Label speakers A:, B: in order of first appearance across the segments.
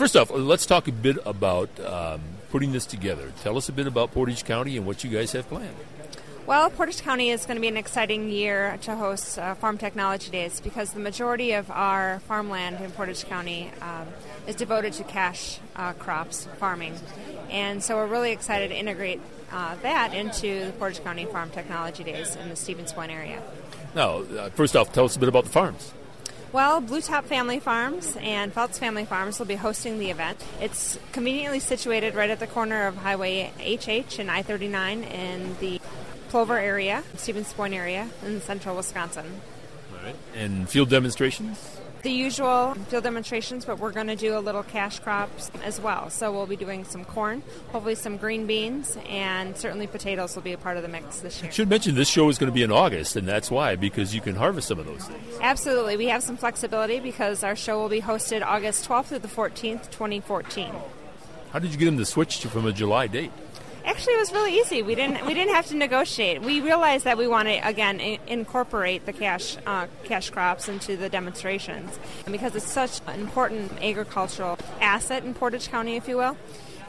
A: First off, let's talk a bit about putting this together. Tell us a bit about Portage County and what you guys have planned.
B: Well, Portage County is going to be an exciting year to host Farm Technology Days because the majority of our farmland in Portage County is devoted to cash crops farming. And so we're really excited to integrate that into the Portage County Farm Technology Days in the Stevens Point area.
A: Now, first off, tell us a bit about the farms.
B: Well, Blue Top Family Farms and Feltz Family Farms will be hosting the event. It's conveniently situated right at the corner of Highway HH and I-39 in the Plover area, Stevens Point area, in central Wisconsin.
A: All right. And field demonstrations?
B: The usual field demonstrations, but we're going to do a little cash crops as well. So we'll be doing some corn, hopefully some green beans, and certainly potatoes will be a part of the mix this year.
A: I should mention this show is going to be in August, and that's why, because you can harvest some of those things.
B: Absolutely. We have some flexibility because our show will be hosted August 12th through the 14th, 2014.
A: How did you get them to switch from a July date?
B: Actually, it was really easy. We didn't have to negotiate. We realized that we want to again incorporate the cash crops into the demonstrations, and because it's such an important agricultural asset in Portage County, if you will.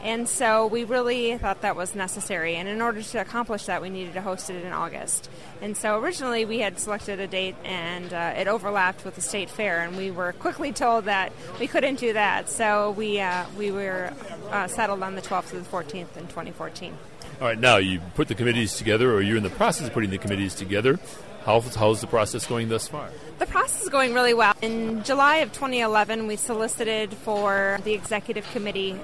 B: And so we really thought that was necessary. And in order to accomplish that, we needed to host it in August. And so originally we had selected a date, and it overlapped with the state fair, and we were quickly told that we couldn't do that. So we were settled on the 12th to the 14th in 2014.
A: All right, now you put the committees together, or you're in the process of putting the committees together. How's the process going thus far?
B: The process is going really well. In July of 2011, we solicited for the executive committee,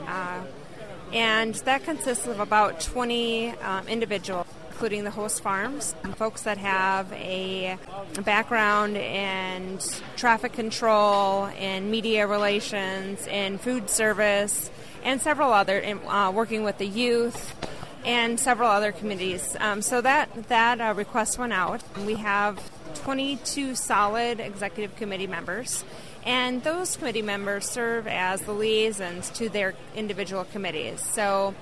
B: and that consists of about 20 individuals, including the host farms, folks that have a background in traffic control, in media relations, in food service, and several other, working with the youth, and several other committees. So that request went out. We have 22 solid executive committee members. And those committee members serve as the liaisons to their individual committees. So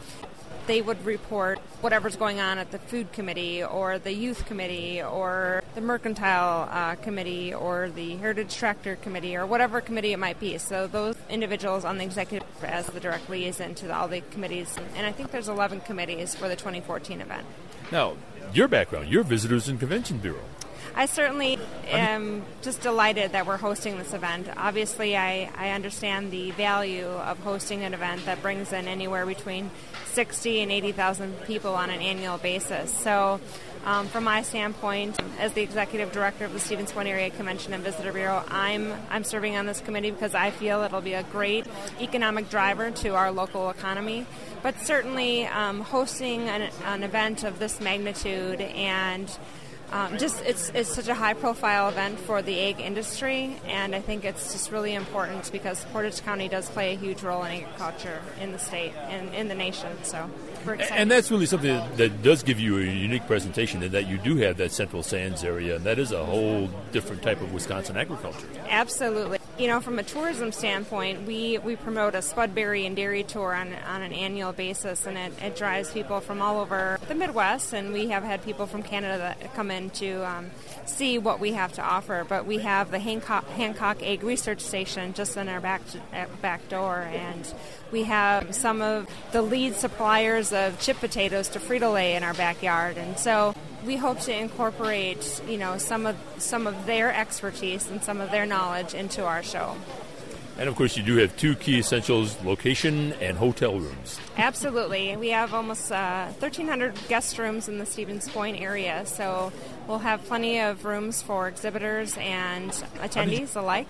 B: they would report whatever's going on at the food committee or the youth committee or the mercantile committee or the heritage tractor committee or whatever committee it might be. So those individuals on the executive as the direct liaison to all the committees. And I think there's 11 committees for the 2014 event.
A: Now, your background, you're Visitors and Convention Bureau.
B: I certainly am just delighted that we're hosting this event. Obviously, I understand the value of hosting an event that brings in anywhere between 60 and 80,000 people on an annual basis. So from my standpoint, as the executive director of the Stevens Point Area Convention and Visitor Bureau, I'm serving on this committee because I feel it'll be a great economic driver to our local economy. But certainly hosting an event of this magnitude and it's such a high-profile event for the egg industry, and I think it's just really important because Portage County does play a huge role in agriculture in the state and in the nation. So we're excited.
A: And that's really something that does give you a unique presentation, in that you do have that Central Sands area, and that is a whole different type of Wisconsin agriculture.
B: Absolutely. You know, from a tourism standpoint, we promote a spudberry and dairy tour on an annual basis, and it drives people from all over the Midwest, and we have had people from Canada that come in to see what we have to offer. But we have the Hancock Egg Research Station just in our back door, and we have some of the lead suppliers of chip potatoes to Frito-Lay in our backyard, and so we hope to incorporate, you know, some of their expertise and some of their knowledge into our show.
A: And, of course, you do have two key essentials, location and hotel rooms.
B: Absolutely. We have almost 1,300 guest rooms in the Stevens Point area, so we'll have plenty of rooms for exhibitors and attendees alike.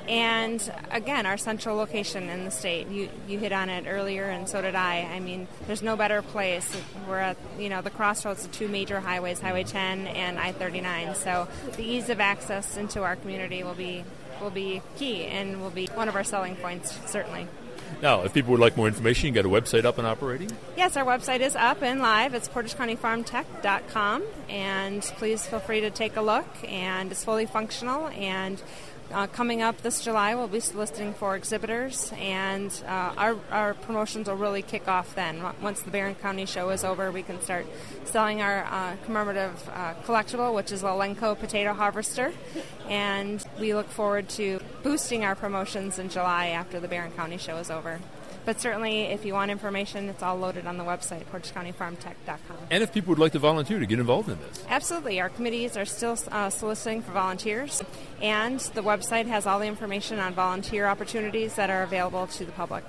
B: And, again, our central location in the state. You hit on it earlier, and so did I. I mean, there's no better place. We're at, the crossroads of two major highways, Highway 10 and I-39. So the ease of access into our community will be key and will be one of our selling points, certainly.
A: Now, if people would like more information, you got a website up and operating?
B: Yes, our website is up and live. It's portagecountyfarmtech.com, and please feel free to take a look, and it's fully functional, and coming up this July, we'll be soliciting for exhibitors, and our promotions will really kick off then. Once the Barron County show is over, we can start selling our commemorative collectible, which is a Lenco potato harvester, and we look forward to boosting our promotions in July after the Barron County show is over. But certainly, if you want information, it's all loaded on the website, portagecountyfarmtech.com.
A: And if people would like to volunteer to get involved in this?
B: Absolutely. Our committees are still soliciting for volunteers, and the website has all the information on volunteer opportunities that are available to the public.